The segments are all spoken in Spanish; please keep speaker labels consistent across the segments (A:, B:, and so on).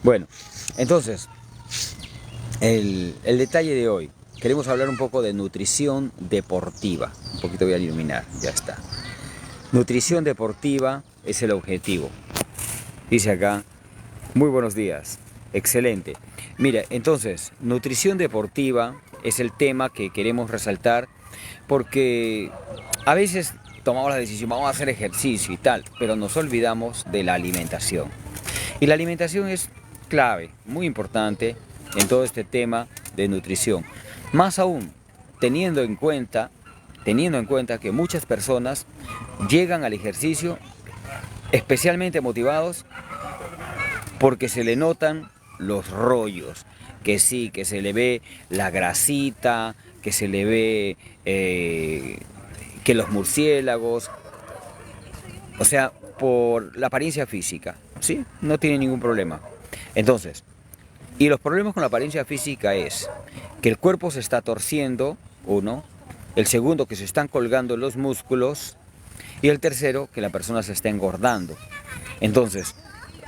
A: Bueno, entonces, el detalle de hoy, queremos hablar un poco de nutrición deportiva. Un poquito voy a iluminar, ya está. Nutrición deportiva es el objetivo. Dice acá, muy buenos días, excelente. Mira, entonces, nutrición deportiva es el tema que queremos resaltar porque a veces tomamos la decisión, vamos a hacer ejercicio y tal, pero nos olvidamos de la alimentación. Y la alimentación es clave, muy importante en todo este tema de nutrición. Más aún, teniendo en cuenta, que muchas personas llegan al ejercicio especialmente motivados porque se le notan los rollos, que sí, que se le ve la grasita, que se le ve que los murciélagos, o sea, por la apariencia física, ¿sí? No tiene ningún problema. Entonces, y los problemas con la apariencia física es que el cuerpo se está torciendo, uno, el segundo, que se están colgando los músculos, y el tercero, que la persona se está engordando. Entonces,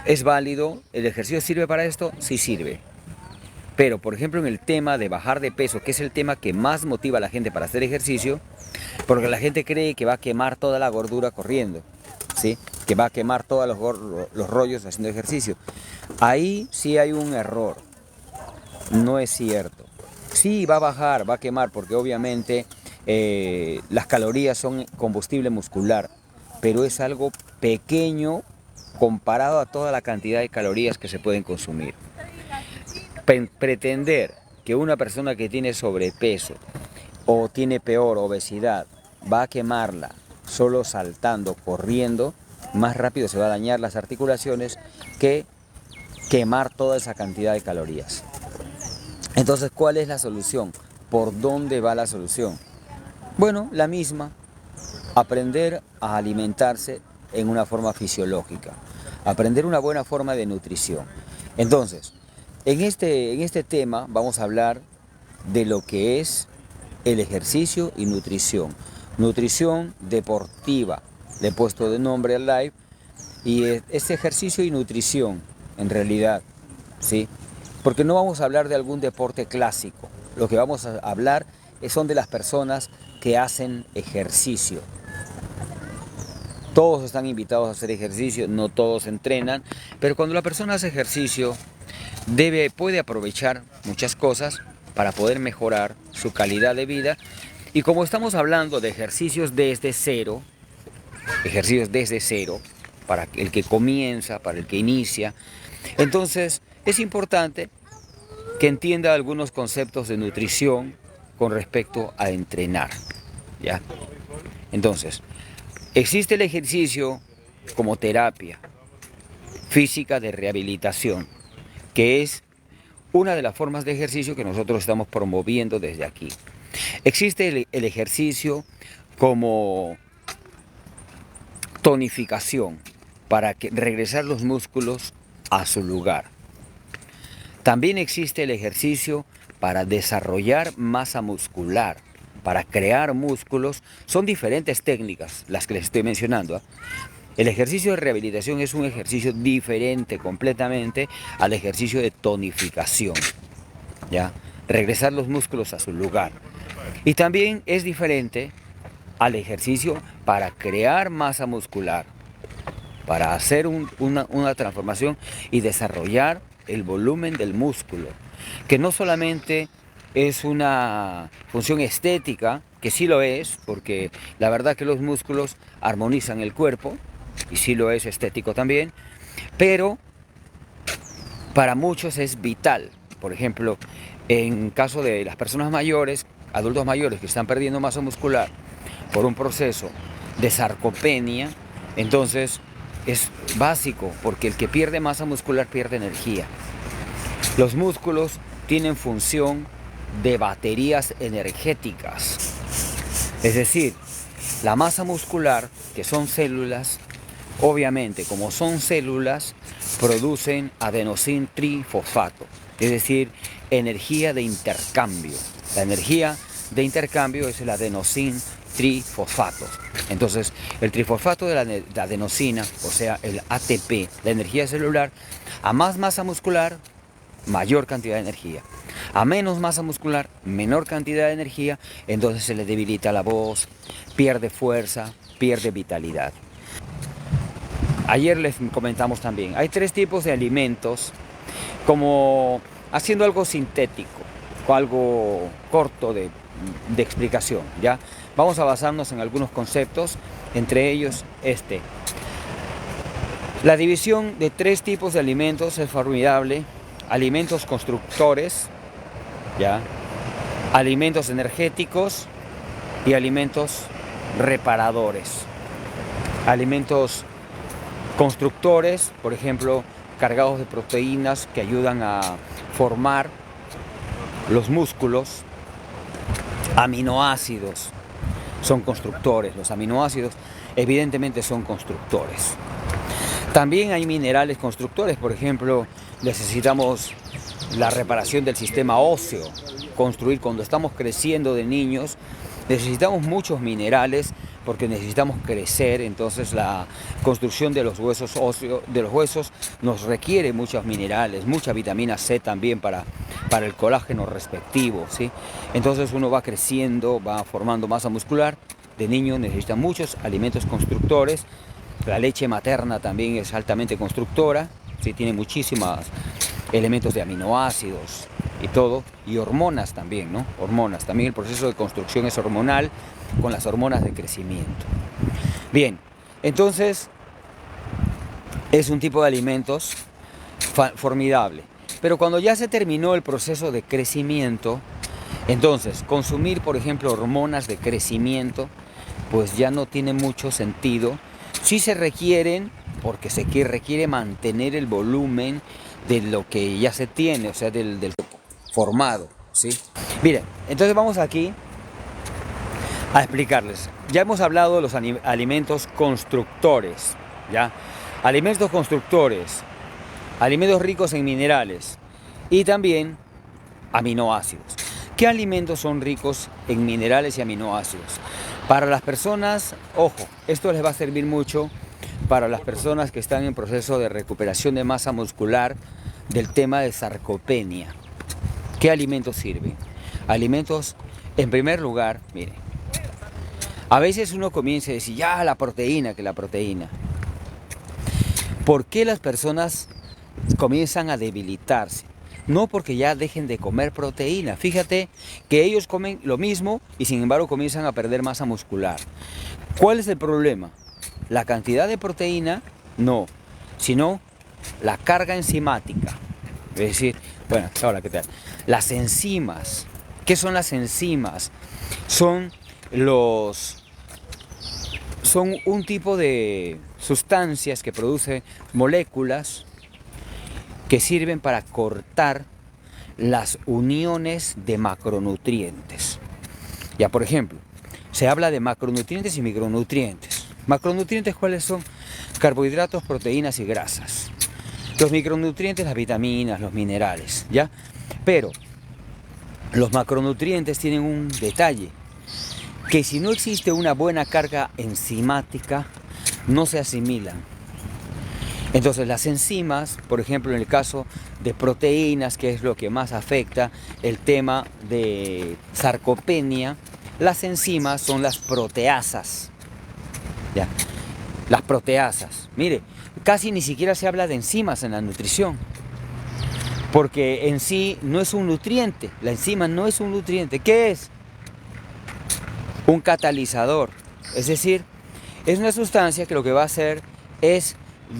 A: ¿es válido? ¿El ejercicio sirve para esto? Sí sirve. Pero, por ejemplo, en el tema de bajar de peso, que es el tema que más motiva a la gente para hacer ejercicio, porque la gente cree que va a quemar toda la gordura corriendo, ¿sí? Que va a quemar todos los rollos haciendo ejercicio. Ahí sí hay un error, no es cierto. Sí va a bajar, va a quemar, porque obviamente las calorías son combustible muscular, pero es algo pequeño comparado a toda la cantidad de calorías que se pueden consumir. Pretender que una persona que tiene sobrepeso o tiene peor obesidad va a quemarla solo saltando, corriendo, más rápido se va a dañar las articulaciones que quemar toda esa cantidad de calorías. Entonces, ¿cuál es la solución? ¿Por dónde va la solución? Bueno, la misma, aprender a alimentarse en una forma fisiológica, aprender una buena forma de nutrición. Entonces, en este tema vamos a hablar de lo que es el ejercicio y nutrición. Nutrición deportiva, le he puesto de nombre al live, y es ejercicio y nutrición, en realidad, ¿sí? Porque no vamos a hablar de algún deporte clásico, lo que vamos a hablar son de las personas que hacen ejercicio. Todos están invitados a hacer ejercicio, no todos entrenan, pero cuando la persona hace ejercicio puede aprovechar muchas cosas para poder mejorar su calidad de vida. Y como estamos hablando de ejercicios desde cero, para el que comienza, para el que inicia, entonces es importante que entienda algunos conceptos de nutrición con respecto a entrenar, ¿ya? Entonces, existe el ejercicio como terapia física de rehabilitación, que es una de las formas de ejercicio que nosotros estamos promoviendo desde aquí. Existe el ejercicio como tonificación, para regresar los músculos a su lugar. También existe el ejercicio para desarrollar masa muscular, para crear músculos. Son diferentes técnicas las que les estoy mencionando, ¿eh? El ejercicio de rehabilitación es un ejercicio diferente completamente al ejercicio de tonificación, ¿ya? Regresar los músculos a su lugar. Y también es diferente al ejercicio para crear masa muscular, para hacer una transformación y desarrollar el volumen del músculo, que no solamente es una función estética, que sí lo es, porque la verdad que los músculos armonizan el cuerpo, y sí lo es estético también, pero para muchos es vital. Por ejemplo, en caso de las personas mayores, adultos mayores que están perdiendo masa muscular por un proceso de sarcopenia, entonces es básico, porque el que pierde masa muscular pierde energía. Los músculos tienen función de baterías energéticas, es decir, la masa muscular, que son células, obviamente como son células, producen adenosín trifosfato, es decir, energía de intercambio. La energía de intercambio es el adenosín trifosfato. Entonces, el trifosfato de la adenosina, o sea, el ATP, la energía celular, a más masa muscular, mayor cantidad de energía. A menos masa muscular, menor cantidad de energía, entonces se le debilita la voz, pierde fuerza, pierde vitalidad. Ayer les comentamos también, hay 3 tipos de alimentos, como haciendo algo sintético, o algo corto de explicación, ¿ya? Vamos a basarnos en algunos conceptos, entre ellos este. La división de 3 tipos de alimentos es formidable: alimentos constructores, ¿ya? Alimentos energéticos y alimentos reparadores. Alimentos constructores, por ejemplo, cargados de proteínas que ayudan a formar los músculos. Aminoácidos son constructores, los aminoácidos evidentemente son constructores. También hay minerales constructores, por ejemplo, necesitamos la reparación del sistema óseo, construir cuando estamos creciendo de niños, necesitamos muchos minerales porque necesitamos crecer, entonces la construcción de los huesos óseos, de los huesos nos requiere muchos minerales, mucha vitamina C también para el colágeno respectivo, ¿sí? Entonces uno va creciendo, va formando masa muscular, de niño necesita muchos alimentos constructores. La leche materna también es altamente constructora, ¿sí? Tiene muchísimos elementos de aminoácidos y todo, y hormonas también, ¿no? Hormonas, también el proceso de construcción es hormonal con las hormonas de crecimiento. Bien, entonces es un tipo de alimentos formidable, pero cuando ya se terminó el proceso de crecimiento, entonces consumir, por ejemplo, hormonas de crecimiento, pues ya no tiene mucho sentido. Sí se requieren, porque se requiere mantener el volumen de lo que ya se tiene, o sea, del formado, ¿sí? Miren, entonces vamos aquí a explicarles. Ya hemos hablado de los alimentos constructores, ¿ya? Alimentos constructores, alimentos ricos en minerales y también aminoácidos. ¿Qué alimentos son ricos en minerales y aminoácidos? Para las personas, ojo, esto les va a servir mucho para las personas que están en proceso de recuperación de masa muscular del tema de sarcopenia. ¿Qué alimentos sirven? Alimentos, en primer lugar, miren, a veces uno comienza a decir, ya la proteína, que la proteína. ¿Por qué las personas comienzan a debilitarse? No porque ya dejen de comer proteína. Fíjate que ellos comen lo mismo y sin embargo comienzan a perder masa muscular. ¿Cuál es el problema? La cantidad de proteína, no, sino la carga enzimática. Es decir, bueno, ahora, ¿qué tal? Las enzimas. ¿Qué son las enzimas? Son un tipo de sustancias que producen moléculas que sirven para cortar las uniones de macronutrientes. Ya, por ejemplo, se habla de macronutrientes y micronutrientes. Macronutrientes, ¿cuáles son? Carbohidratos, proteínas y grasas. Los micronutrientes, las vitaminas, los minerales, ¿ya? Pero los macronutrientes tienen un detalle, que si no existe una buena carga enzimática, no se asimilan. Entonces las enzimas, por ejemplo en el caso de proteínas, que es lo que más afecta el tema de sarcopenia, las enzimas son las proteasas. ¿Ya? Las proteasas. Mire, casi ni siquiera se habla de enzimas en la nutrición, porque en sí no es un nutriente, la enzima no es un nutriente. ¿Qué es? Un catalizador. Es decir, es una sustancia que lo que va a hacer es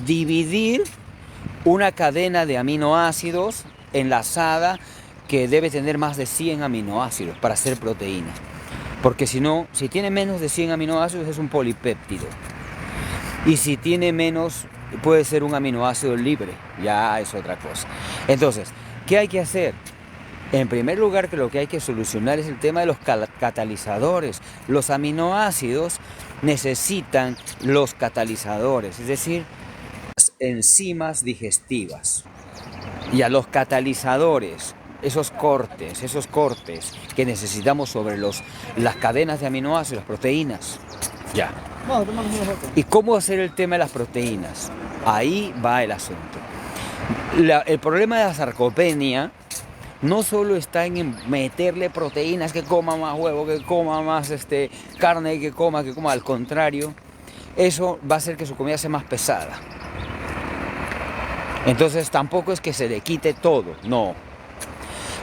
A: dividir una cadena de aminoácidos enlazada que debe tener más de 100 aminoácidos para ser proteína. Porque si no, si tiene menos de 100 aminoácidos es un polipéptido. Y si tiene menos, puede ser un aminoácido libre. Ya es otra cosa. Entonces, ¿qué hay que hacer? En primer lugar, que lo que hay que solucionar es el tema de los catalizadores. Los aminoácidos necesitan los catalizadores, es decir, enzimas digestivas. Y a los catalizadores esos cortes que necesitamos sobre las cadenas de aminoácidos, las proteínas. Ya. ¿Y cómo hacer el tema de las proteínas? Ahí va el asunto. El problema de la sarcopenia no solo está en meterle proteínas, que coma más huevo, que coma más carne, que coma, al contrario, eso va a hacer que su comida sea más pesada. Entonces tampoco es que se le quite todo, no.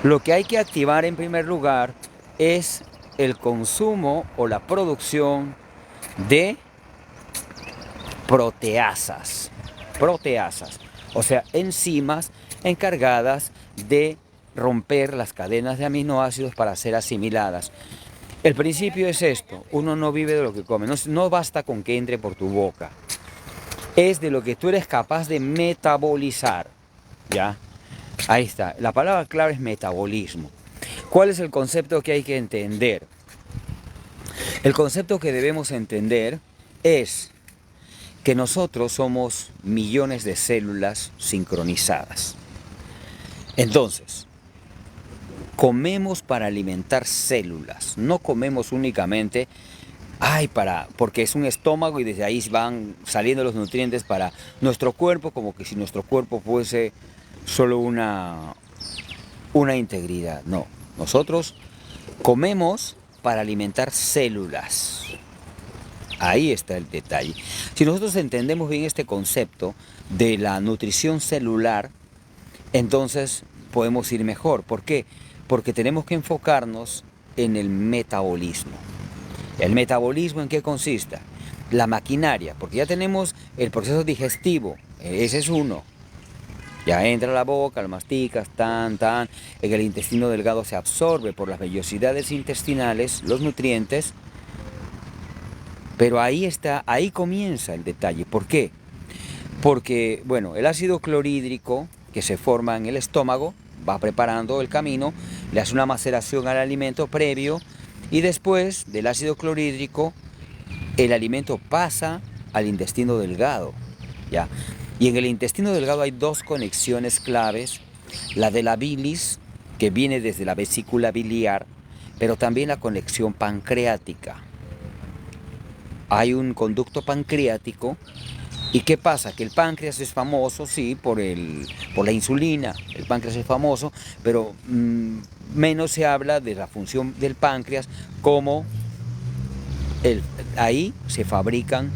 A: Lo que hay que activar en primer lugar es el consumo o la producción de proteasas, o sea, enzimas encargadas de romper las cadenas de aminoácidos para ser asimiladas. El principio es esto: uno no vive de lo que come, no basta con que entre por tu boca, es de lo que tú eres capaz de metabolizar, ¿ya? Ahí está, la palabra clave es metabolismo. ¿Cuál es el concepto que hay que entender? El concepto que debemos entender es que nosotros somos millones de células sincronizadas. Entonces, comemos para alimentar células, no comemos únicamente porque es un estómago y desde ahí van saliendo los nutrientes para nuestro cuerpo, como que si nuestro cuerpo fuese solo una integridad. No, nosotros comemos para alimentar células. Ahí está el detalle. Si nosotros entendemos bien este concepto de la nutrición celular, entonces podemos ir mejor. ¿Por qué? Porque tenemos que enfocarnos en el metabolismo. ¿El metabolismo en qué consiste? La maquinaria, porque ya tenemos el proceso digestivo, ese es uno. Ya entra a la boca, lo masticas, en el intestino delgado se absorbe por las vellosidades intestinales los nutrientes. Pero ahí comienza el detalle. ¿Por qué? Porque, bueno, el ácido clorhídrico que se forma en el estómago va preparando el camino, le hace una maceración al alimento previo y después del ácido clorhídrico el alimento pasa al intestino delgado, ¿ya? Y en el intestino delgado hay dos conexiones claves: la de la bilis, que viene desde la vesícula biliar, pero también la conexión pancreática. Hay un conducto pancreático. ¿Y qué pasa? Que el páncreas es famoso, sí, por la insulina. El páncreas es famoso, pero menos se habla de la función del páncreas, como ahí se fabrican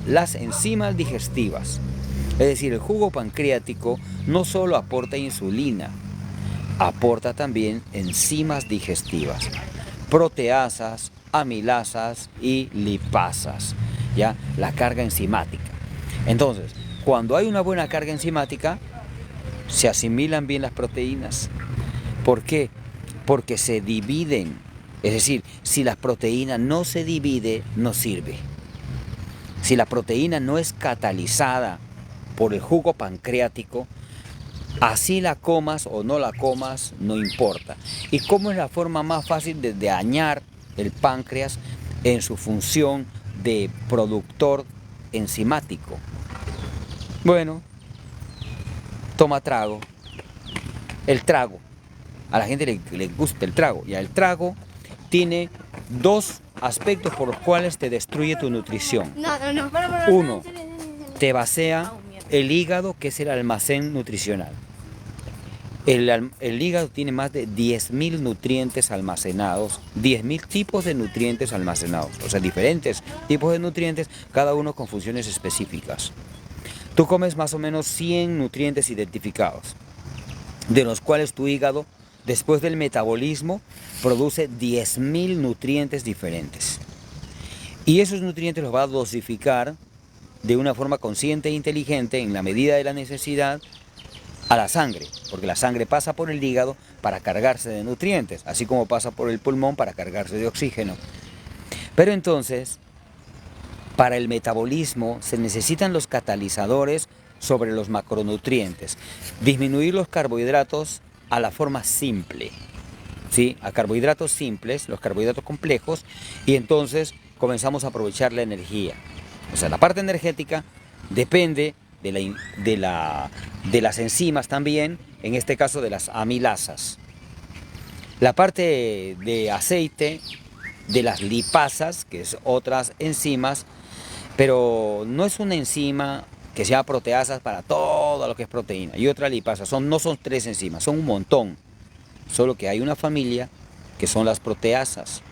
A: las enzimas digestivas. Es decir, el jugo pancreático no solo aporta insulina, aporta también enzimas digestivas, proteasas, amilasas y lipasas, ¿ya? La carga enzimática. Entonces, cuando hay una buena carga enzimática, se asimilan bien las proteínas. ¿Por qué? Porque se dividen. Es decir, si la proteína no se divide, no sirve. Si la proteína no es catalizada por el jugo pancreático, así la comas o no la comas, no importa. ¿Y cómo es la forma más fácil de dañar el páncreas en su función de productor enzimático? Bueno, toma trago. El trago, a la gente le gusta el trago. Ya, el trago tiene dos aspectos por los cuales te destruye tu nutrición. Uno, te vacía el hígado, que es el almacén nutricional. El hígado tiene más de 10.000 nutrientes almacenados, 10.000 tipos de nutrientes almacenados, o sea, diferentes tipos de nutrientes, cada uno con funciones específicas. Tú comes más o menos 100 nutrientes identificados, de los cuales tu hígado, después del metabolismo, produce 10.000 nutrientes diferentes. Y esos nutrientes los va a dosificar de una forma consciente e inteligente, en la medida de la necesidad, a la sangre, porque la sangre pasa por el hígado para cargarse de nutrientes, así como pasa por el pulmón para cargarse de oxígeno. Pero entonces, para el metabolismo se necesitan los catalizadores sobre los macronutrientes. Disminuir los carbohidratos a la forma simple, ¿sí? A carbohidratos simples, los carbohidratos complejos, y entonces comenzamos a aprovechar la energía. O sea, la parte energética depende de las enzimas también, en este caso de las amilasas. La parte de aceite de las lipasas, que es otras enzimas, pero no es una enzima que sea proteasas para todo lo que es proteína. Y otra lipasa, no son 3 enzimas, son un montón. Solo que hay una familia que son las proteasas,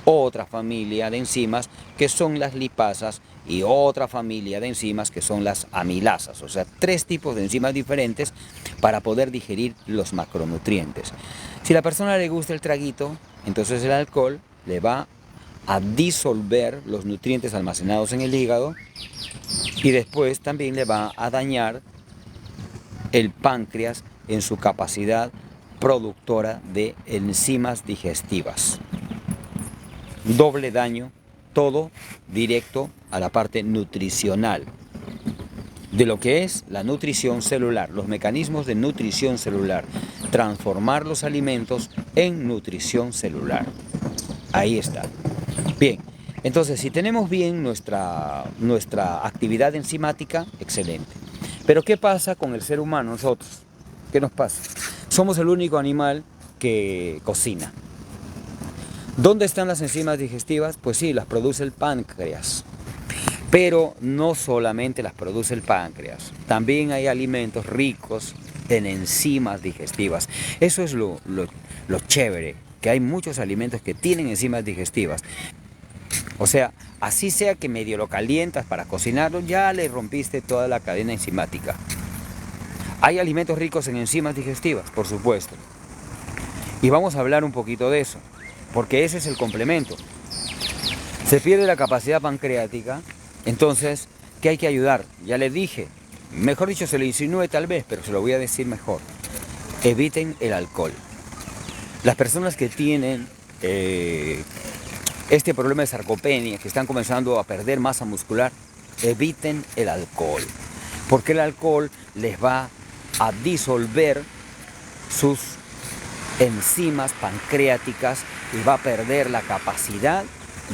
A: otra familia de enzimas que son las lipasas y otra familia de enzimas que son las amilasas. O sea, 3 tipos de enzimas diferentes para poder digerir los macronutrientes. Si a la persona le gusta el traguito, entonces el alcohol le va a disolver los nutrientes almacenados en el hígado y después también le va a dañar el páncreas en su capacidad productora de enzimas digestivas. Doble daño, todo directo a la parte nutricional de lo que es la nutrición celular, los mecanismos de nutrición celular, transformar los alimentos en nutrición celular. Ahí está. Bien, entonces si tenemos bien nuestra actividad enzimática, excelente. Pero ¿qué pasa con el ser humano, nosotros? ¿Qué nos pasa? Somos el único animal que cocina. ¿Dónde están las enzimas digestivas? Pues sí, las produce el páncreas. Pero no solamente las produce el páncreas, también hay alimentos ricos en enzimas digestivas. Eso es lo chévere, que hay muchos alimentos que tienen enzimas digestivas. O sea, así sea que medio lo calientas para cocinarlo, ya le rompiste toda la cadena enzimática. Hay alimentos ricos en enzimas digestivas, por supuesto. Y vamos a hablar un poquito de eso, porque ese es el complemento. Se pierde la capacidad pancreática, entonces, ¿qué hay que ayudar? Ya le dije, mejor dicho, se lo insinué tal vez, pero se lo voy a decir mejor. Eviten el alcohol. Las personas que tienen este problema de sarcopenia, que están comenzando a perder masa muscular, eviten el alcohol, porque el alcohol les va a disolver sus enzimas pancreáticas y va a perder la capacidad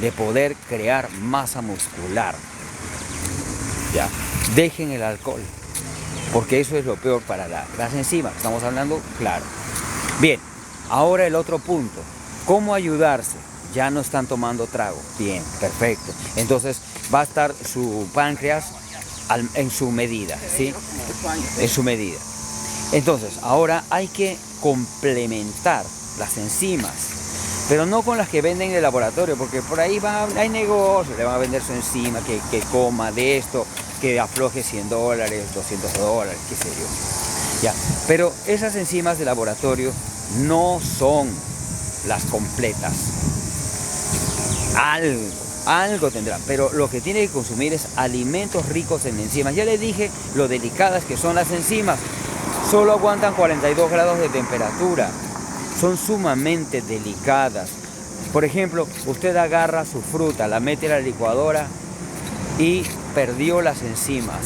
A: de poder crear masa muscular. Ya, dejen el alcohol, porque eso es lo peor para las enzimas. Estamos hablando, claro. Bien, ahora el otro punto, ¿cómo ayudarse? Ya no están tomando trago. Bien, perfecto. Entonces va a estar su páncreas en su medida, ¿sí? En su medida. Entonces, ahora hay que complementar las enzimas, pero no con las que venden en el laboratorio, porque por ahí hay negocios, le van a vender su enzima, que coma de esto, que afloje $100, $200, qué sé yo. Ya. Pero esas enzimas de laboratorio no son las completas. Algo tendrán, pero lo que tiene que consumir es alimentos ricos en enzimas. Ya les dije lo delicadas que son las enzimas. Solo aguantan 42 grados de temperatura. Son sumamente delicadas. Por ejemplo, usted agarra su fruta, la mete a la licuadora y perdió las enzimas.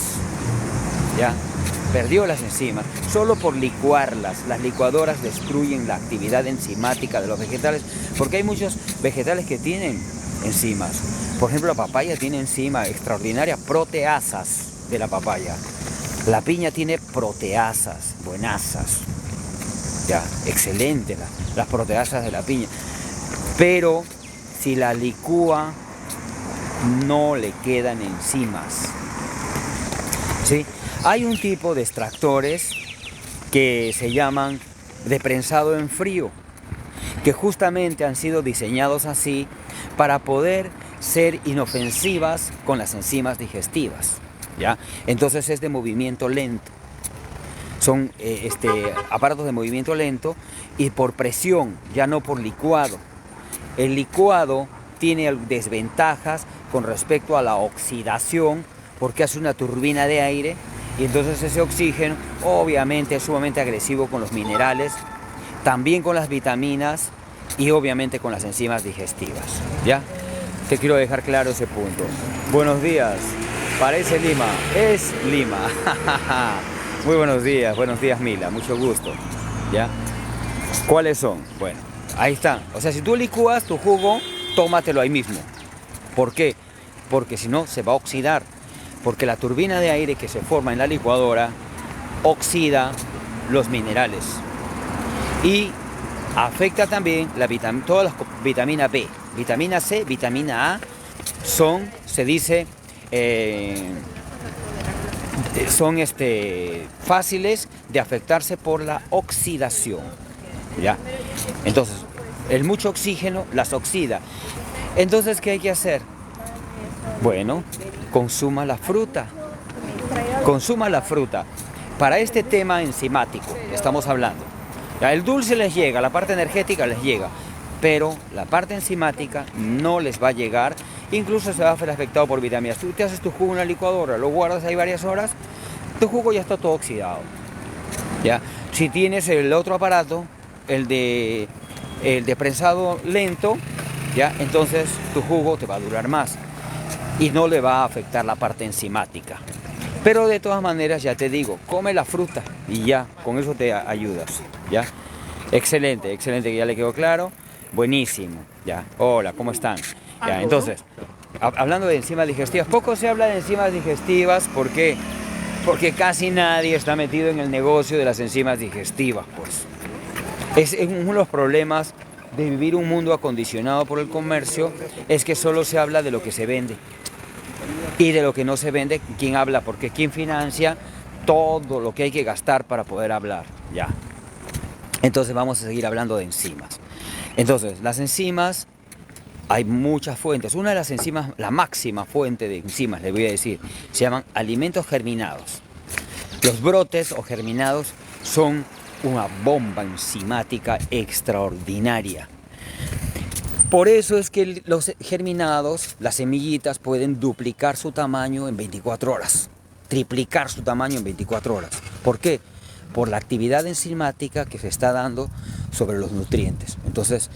A: ¿Ya? Perdió las enzimas. Solo por licuarlas. Las licuadoras destruyen la actividad enzimática de los vegetales, porque hay muchos vegetales que tienen enzimas. Por ejemplo, la papaya tiene enzima extraordinaria, proteasas de la papaya. La piña tiene proteasas, buenasas. Ya, excelente las proteasas de la piña. Pero si la licúa, no le quedan enzimas. ¿Sí? Hay un tipo de extractores que se llaman de prensado en frío, que justamente han sido diseñados así para poder ser inofensivas con las enzimas digestivas. ¿Ya? Entonces es de movimiento lento. Son aparatos de movimiento lento y por presión, ya no por licuado. El licuado tiene desventajas con respecto a la oxidación, porque hace una turbina de aire y entonces ese oxígeno obviamente es sumamente agresivo con los minerales, también con las vitaminas y obviamente con las enzimas digestivas. ¿Ya? Te quiero dejar claro ese punto. Buenos días. Parece Lima, es Lima. Muy buenos días Mila, mucho gusto. ¿Ya? ¿Cuáles son? Bueno, ahí están. O sea, si tú licúas tu jugo, tómatelo ahí mismo. ¿Por qué? Porque si no se va a oxidar. Porque la turbina de aire que se forma en la licuadora oxida los minerales. Y Afecta también todas las vitamina B, vitamina C, vitamina A, se dice, son fáciles de afectarse por la oxidación, ¿ya? Entonces, el mucho oxígeno las oxida. Entonces, ¿qué hay que hacer? Bueno, consuma la fruta. Consuma la fruta. Para este tema enzimático estamos hablando. Ya, el dulce les llega, la parte energética les llega, pero la parte enzimática no les va a llegar. Incluso se va a ver afectado por vitaminas. Tú te haces tu jugo en una licuadora, lo guardas ahí varias horas, tu jugo ya está todo oxidado. ¿Ya? Si tienes el otro aparato, el de prensado lento, ¿ya? Entonces tu jugo te va a durar más y no le va a afectar la parte enzimática. Pero de todas maneras, ya te digo, come la fruta y ya, con eso te ayudas, ¿ya? Excelente, excelente, que ya le quedó claro. Buenísimo, ya. Hola, ¿cómo están? Ya, entonces, hablando de enzimas digestivas, poco se habla de enzimas digestivas, ¿por qué? Porque casi nadie está metido en el negocio de las enzimas digestivas, pues. Es uno de los problemas de vivir un mundo acondicionado por el comercio, es que solo se habla de lo que se vende. Y de lo que no se vende, ¿quién habla? Porque ¿quién financia todo lo que hay que gastar para poder hablar? Ya. Entonces vamos a seguir hablando de enzimas. Entonces, las enzimas, hay muchas fuentes. Una de las enzimas, la máxima fuente de enzimas, les voy a decir, se llaman alimentos germinados. Los brotes o germinados son una bomba enzimática extraordinaria. Por eso es que los germinados, las semillitas, pueden duplicar su tamaño en 24 horas, triplicar su tamaño en 24 horas. ¿Por qué? Por la actividad enzimática que se está dando sobre los nutrientes. Entonces,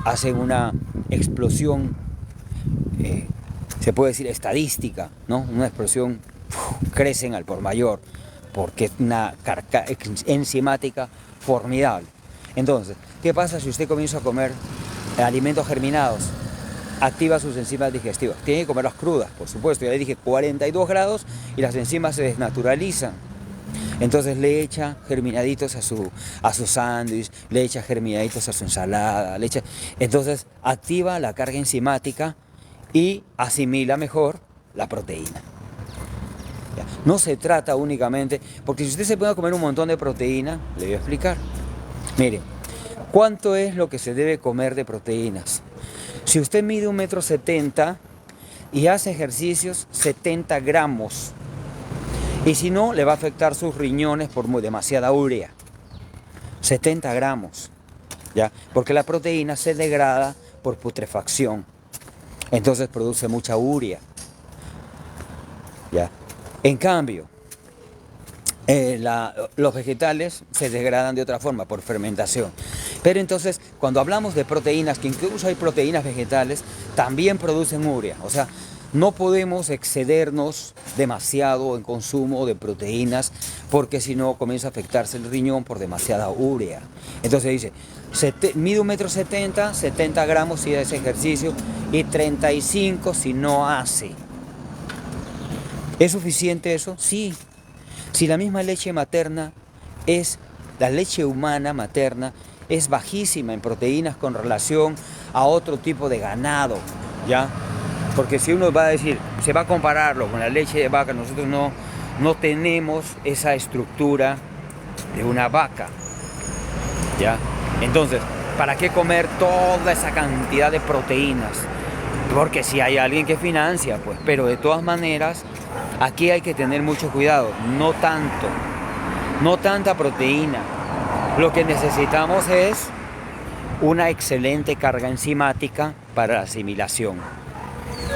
A: hacen una explosión, se puede decir estadística, ¿no? Una explosión, crecen al por mayor, porque es una carga enzimática formidable. Entonces, ¿qué pasa si usted comienza a comer alimentos germinados? Activa sus enzimas digestivas. Tiene que comerlas crudas, por supuesto. Ya le dije 42 grados y las enzimas se desnaturalizan. Entonces le echa germinaditos a su sándwich, le echa germinaditos a su ensalada, entonces activa la carga enzimática y asimila mejor la proteína. ¿Ya? No se trata únicamente, porque si usted se puede comer un montón de proteína, le voy a explicar. Mire, ¿cuánto es lo que se debe comer de proteínas? Si usted mide 1,70 m y hace ejercicios, 70 gramos. Y si no, le va a afectar sus riñones por demasiada urea. 70 gramos. ¿Ya? Porque la proteína se degrada por putrefacción. Entonces produce mucha urea. ¿Ya? En cambio, los vegetales se degradan de otra forma, por fermentación. Pero entonces, cuando hablamos de proteínas, que incluso hay proteínas vegetales, también producen urea. O sea, no podemos excedernos demasiado en consumo de proteínas, porque si no comienza a afectarse el riñón por demasiada urea. Entonces dice, mide 1,70 m, 70 gramos si hace ejercicio y 35 si no hace. ¿Es suficiente eso? Sí. Si la misma leche materna la leche humana materna es bajísima en proteínas con relación a otro tipo de ganado, ¿ya? Porque si uno va a decir, se va a compararlo con la leche de vaca, nosotros no tenemos esa estructura de una vaca, ¿ya? Entonces, ¿para qué comer toda esa cantidad de proteínas? Porque si hay alguien que financia, pues, pero de todas maneras, aquí hay que tener mucho cuidado, no tanta proteína. Lo que necesitamos es una excelente carga enzimática para la asimilación.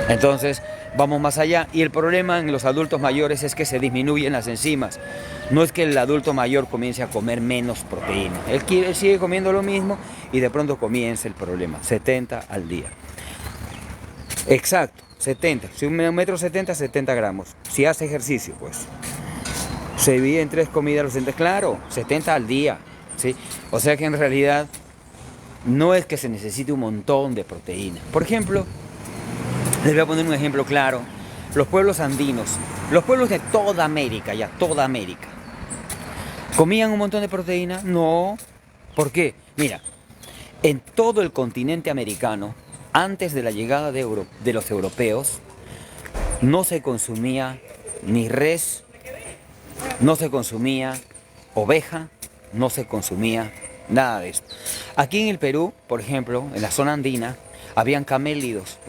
A: Entonces, vamos más allá. Y el problema en los adultos mayores es que se disminuyen las enzimas. No es que el adulto mayor comience a comer menos proteína. Él sigue comiendo lo mismo y de pronto comienza el problema. 70 al día. Exacto, 70. Si 1,70 m, 70 gramos. Si hace ejercicio, pues. Se divide en 3 comidas los 70. Claro, 70 al día. ¿Sí? O sea que en realidad no es que se necesite un montón de proteína. Por ejemplo, les voy a poner un ejemplo claro. Los pueblos andinos, los pueblos de toda América, toda América, ¿comían un montón de proteína? No. ¿Por qué? Mira, En todo el continente americano, antes de la llegada de los europeos, no se consumía ni res, no se consumía oveja, no se consumía nada de esto. Aquí en el Perú, por ejemplo, en la zona andina, habían camélidos,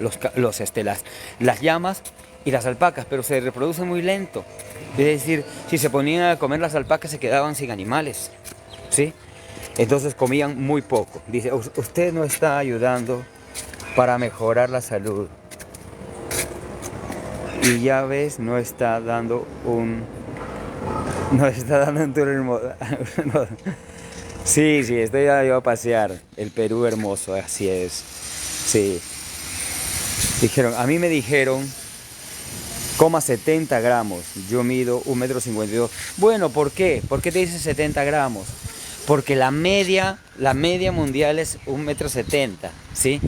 A: las llamas y las alpacas, pero se reproducen muy lento. Es decir, si se ponían a comer las alpacas se quedaban sin animales, ¿sí? Entonces comían muy poco. Dice, usted no está ayudando para mejorar la salud. Y ya ves, no está dando un tour hermoso. Sí, estoy yo a pasear el Perú hermoso, así es. Sí. A mí me dijeron, coma 70 gramos. Yo mido 1,52 m. Bueno, ¿por qué? ¿Por qué te dice 70 gramos? Porque la media mundial es 1,70 m, ¿sí?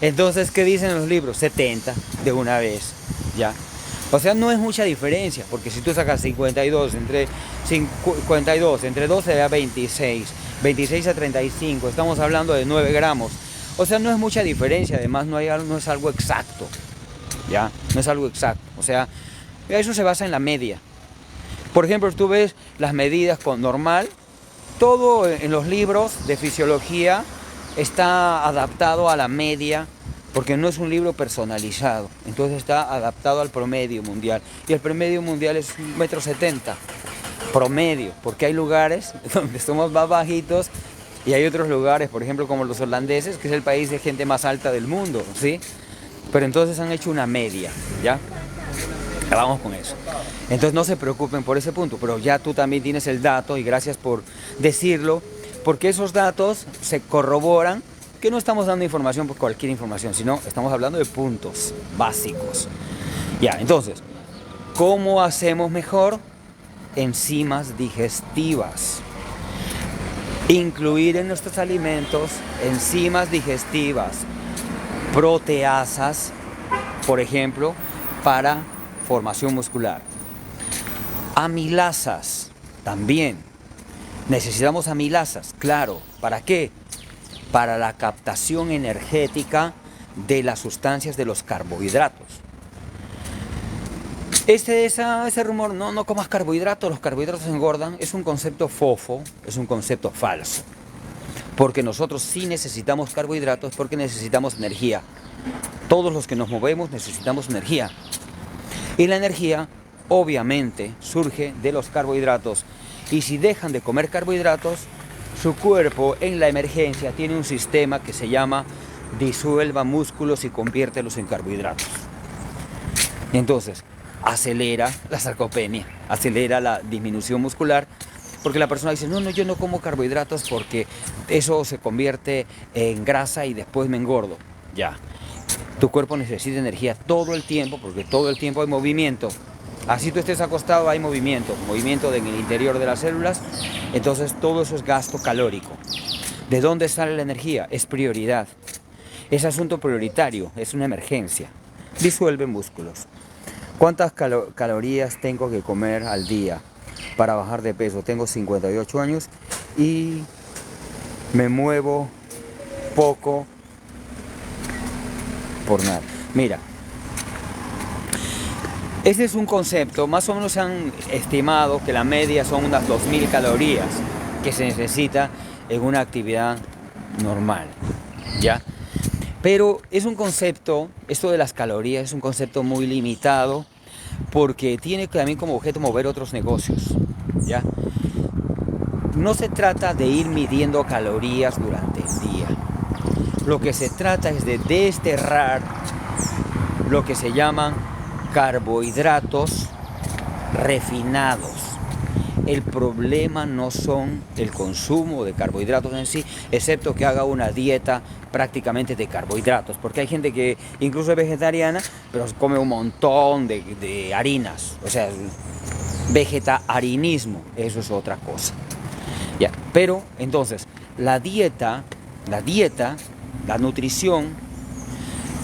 A: Entonces, ¿qué dicen los libros? 70 de una vez, ¿ya? O sea, no es mucha diferencia, porque si tú sacas 52 entre 12 da 26, 26 a 35, estamos hablando de 9 gramos. O sea, no es mucha diferencia, además no es algo exacto, ¿ya? No es algo exacto, o sea, eso se basa en la media. Por ejemplo, tú ves las medidas con normal, todo en los libros de fisiología está adaptado a la media, porque no es un libro personalizado, entonces está adaptado al promedio mundial. Y el promedio mundial es 1,70 m, promedio, porque hay lugares donde somos más bajitos y hay otros lugares, por ejemplo, como los holandeses, que es el país de gente más alta del mundo, ¿sí? Pero entonces han hecho una media, ¿ya? Vamos con eso. Entonces no se preocupen por ese punto, pero ya tú también tienes el dato y gracias por decirlo, porque esos datos se corroboran que no estamos dando información por cualquier información, sino estamos hablando de puntos básicos. Ya, entonces, ¿cómo hacemos mejor? Enzimas digestivas. Incluir en nuestros alimentos enzimas digestivas, proteasas, por ejemplo, para formación muscular. Amilasas, también. Necesitamos amilasas, claro. ¿Para qué? Para la captación energética de las sustancias de los carbohidratos. Ese rumor, no comas carbohidratos, los carbohidratos engordan, es un concepto fofo, es un concepto falso. Porque nosotros sí necesitamos carbohidratos porque necesitamos energía. Todos los que nos movemos necesitamos energía. Y la energía, obviamente, surge de los carbohidratos. Y si dejan de comer carbohidratos, su cuerpo en la emergencia tiene un sistema que se llama disuelva músculos y conviértelos en carbohidratos. Y entonces acelera la sarcopenia, acelera la disminución muscular, porque la persona dice, no, yo no como carbohidratos porque eso se convierte en grasa y después me engordo. Ya, tu cuerpo necesita energía todo el tiempo, porque todo el tiempo hay movimiento. Así tú estés acostado, hay movimiento en el interior de las células, entonces todo eso es gasto calórico. ¿De dónde sale la energía? Es prioridad. Es asunto prioritario, es una emergencia. Disuelve músculos. ¿Cuántas calorías tengo que comer al día para bajar de peso? Tengo 58 años y me muevo poco por nada. Mira, este es un concepto, más o menos se han estimado que la media son unas 2.000 calorías que se necesita en una actividad normal, ¿ya? Pero es un concepto, esto de las calorías es un concepto muy limitado porque tiene también como objeto mover otros negocios, ¿ya? No se trata de ir midiendo calorías durante el día. Lo que se trata es de desterrar lo que se llaman carbohidratos refinados. El problema no son el consumo de carbohidratos en sí, excepto que haga una dieta prácticamente de carbohidratos, porque hay gente que incluso es vegetariana, pero come un montón de harinas, o sea, vegetarianismo, eso es otra cosa. Ya, pero entonces, la nutrición,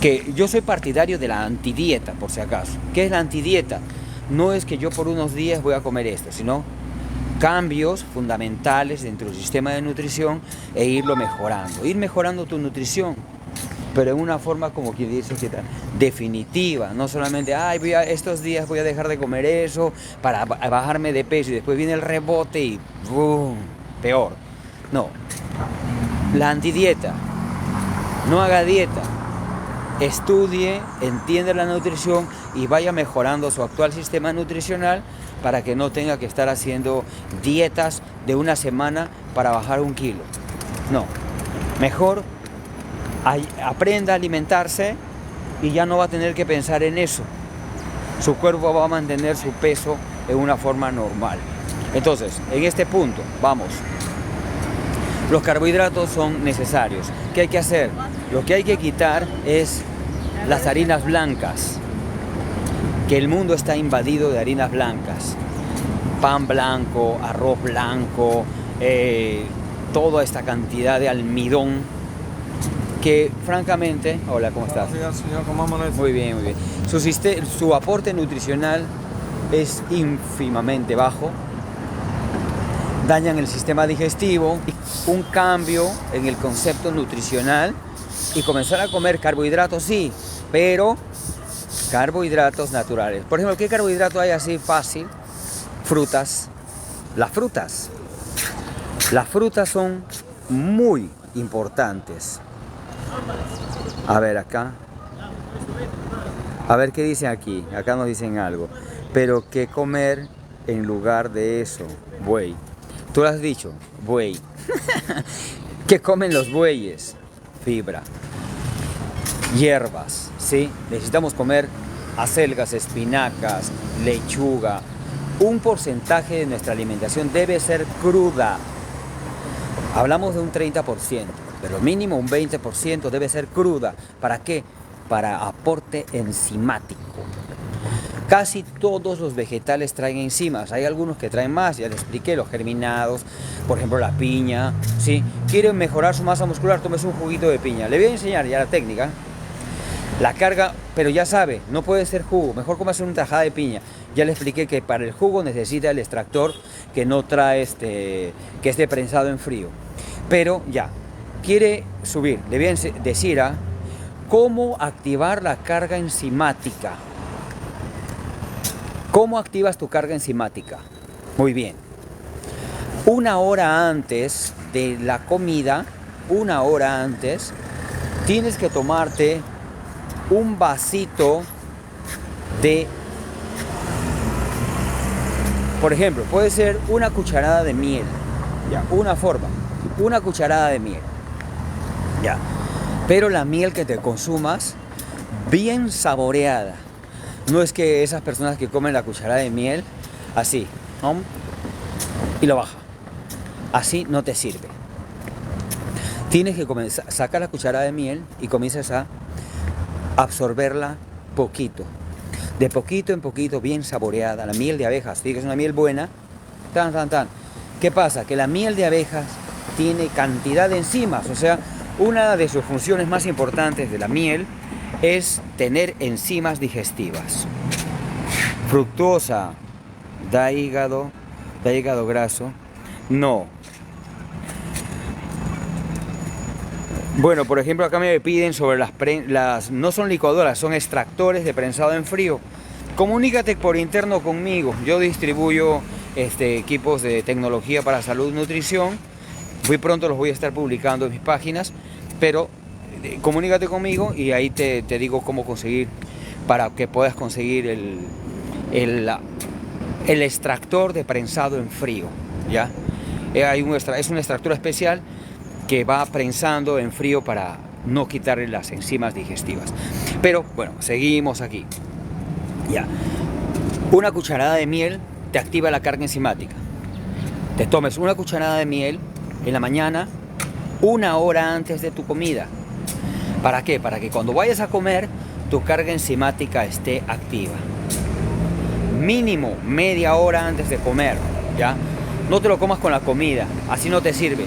A: que yo soy partidario de la antidieta, por si acaso. ¿Qué es la antidieta? No es que yo por unos días voy a comer esto, sino cambios fundamentales dentro del sistema de nutrición e irlo mejorando. Ir mejorando tu nutrición, pero en una forma como quien dice que definitiva, no solamente, ay, estos días voy a dejar de comer eso para bajarme de peso y después viene el rebote y ¡boom!, peor. No, la antidieta, no haga dieta, estudie, entienda la nutrición y vaya mejorando su actual sistema nutricional para que no tenga que estar haciendo dietas de una semana para bajar 1 kilo. No, mejor aprenda a alimentarse y ya no va a tener que pensar en eso. Su cuerpo va a mantener su peso en una forma normal. Entonces, en este punto, vamos. Los carbohidratos son necesarios. ¿Qué hay que hacer? Lo que hay que quitar es las harinas blancas. Que el mundo está invadido de harinas blancas. Pan blanco, arroz blanco, toda esta cantidad de almidón que francamente, hola, ¿cómo estás?
B: Señor, ¿cómo amanece?
A: Muy bien, muy bien. Su aporte nutricional es ínfimamente bajo, dañan el sistema digestivo, un cambio en el concepto nutricional y comenzar a comer carbohidratos, sí, pero carbohidratos naturales. Por ejemplo, ¿qué carbohidrato hay así fácil? Frutas. Las frutas son muy importantes. A ver acá. A ver qué dicen aquí. Acá nos dicen algo. Pero ¿qué comer en lugar de eso? Buey. Tú lo has dicho, buey. ¿Qué comen los bueyes? Fibra. Hierbas, ¿sí? Necesitamos comer acelgas, espinacas, lechuga. Un porcentaje de nuestra alimentación debe ser cruda. Hablamos de un 30%, pero mínimo un 20% debe ser cruda. ¿Para qué? Para aporte enzimático. Casi todos los vegetales traen enzimas. Hay algunos que traen más, ya les expliqué, los germinados, por ejemplo la piña, ¿sí? ¿Quieren mejorar su masa muscular? Tómese un juguito de piña. Le voy a enseñar ya la técnica. La carga, pero ya sabe, no puede ser jugo, mejor cómase una tajada de piña. Ya le expliqué que para el jugo necesita el extractor que no trae que esté prensado en frío. Pero ya, quiere subir, le voy a decir cómo activar la carga enzimática. ¿Cómo activas tu carga enzimática? Muy bien. 1 hora antes de la comida, 1 hora antes, tienes que tomarte un vasito de, por ejemplo, puede ser una cucharada de miel, ya, una forma, una cucharada de miel, ya, pero la miel que te consumas, bien saboreada, no es que esas personas que comen la cucharada de miel, así, y lo baja, así no te sirve, tienes que comenzar, saca la cucharada de miel y comienzas a absorberla poquito, de poquito en poquito, bien saboreada. La miel de abejas, si es una miel buena, ¿qué pasa? Que la miel de abejas tiene cantidad de enzimas, o sea, una de sus funciones más importantes de la miel es tener enzimas digestivas. Fructosa da hígado graso, no. Bueno, por ejemplo, acá me piden sobre las no son licuadoras, son extractores de prensado en frío. Comunícate por interno conmigo. Yo distribuyo equipos de tecnología para salud y nutrición. Muy pronto los voy a estar publicando en mis páginas, pero comunícate conmigo y ahí te digo cómo conseguir, para que puedas conseguir el extractor de prensado en frío, ¿ya? Es un extractor especial que va prensando en frío para no quitarle las enzimas digestivas. Pero bueno, seguimos aquí. Ya. Una cucharada de miel te activa la carga enzimática. Te tomes una cucharada de miel en la mañana, 1 hora antes de tu comida. ¿Para qué? Para que cuando vayas a comer, tu carga enzimática esté activa. Mínimo media hora antes de comer, ¿ya? No te lo comas con la comida, así no te sirve.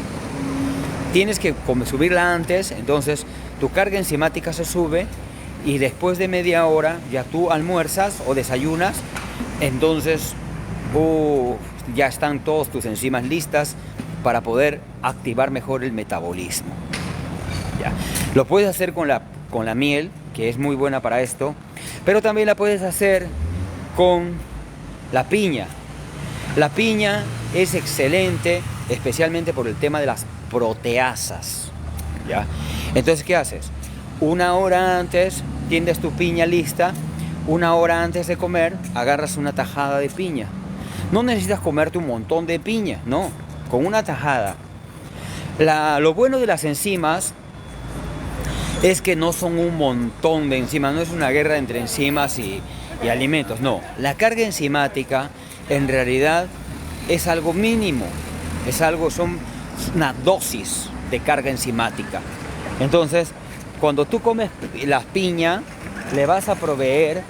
A: Tienes que subirla antes, entonces tu carga enzimática se sube y después de media hora ya tú almuerzas o desayunas, entonces ya están todas tus enzimas listas para poder activar mejor el metabolismo. ¿Ya? Lo puedes hacer con la miel, que es muy buena para esto, pero también la puedes hacer con la piña. La piña es excelente, especialmente por el tema de las proteasas. ¿Ya? Entonces, ¿qué haces? Una hora antes tienes tu piña lista, una hora antes de comer agarras una tajada de piña. No necesitas comerte un montón de piña, no, con una tajada. Lo bueno de las enzimas es que no son un montón de enzimas, no es una guerra entre enzimas y alimentos, no. La carga enzimática en realidad es algo mínimo, son una dosis de carga enzimática. Entonces, cuando tú comes la piña, le vas a proveer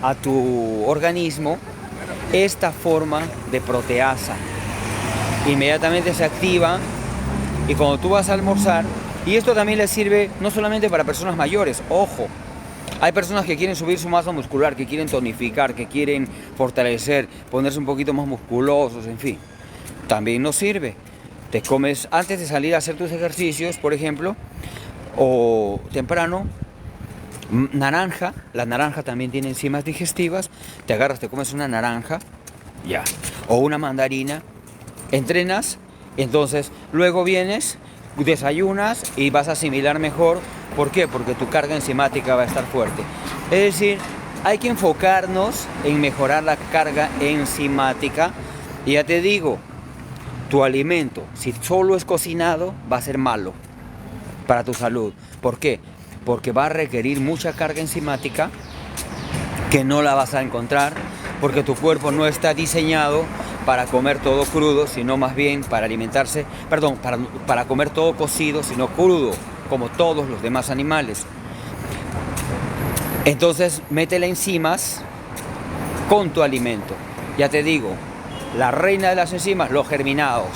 A: a tu organismo esta forma de proteasa. Inmediatamente se activa y cuando tú vas a almorzar, y esto también le sirve no solamente para personas mayores, ojo, hay personas que quieren subir su masa muscular, que quieren tonificar, que quieren fortalecer, ponerse un poquito más musculosos, en fin, también nos sirve. Te comes antes de salir a hacer tus ejercicios, por ejemplo, o temprano, naranja. La naranja también tiene enzimas digestivas. Te agarras, te comes una naranja, ya, o una mandarina, entrenas, entonces luego vienes, desayunas y vas a asimilar mejor. ¿Por qué? Porque tu carga enzimática va a estar fuerte. Es decir, hay que enfocarnos en mejorar la carga enzimática. Y ya te digo, tu alimento, si solo es cocinado, va a ser malo para tu salud. ¿Por qué? Porque va a requerir mucha carga enzimática que no la vas a encontrar, porque tu cuerpo no está diseñado para comer todo crudo, sino más bien para alimentarse, para comer todo cocido, sino crudo, como todos los demás animales. Entonces, métele enzimas con tu alimento. Ya te digo, la reina de las enzimas, los germinados.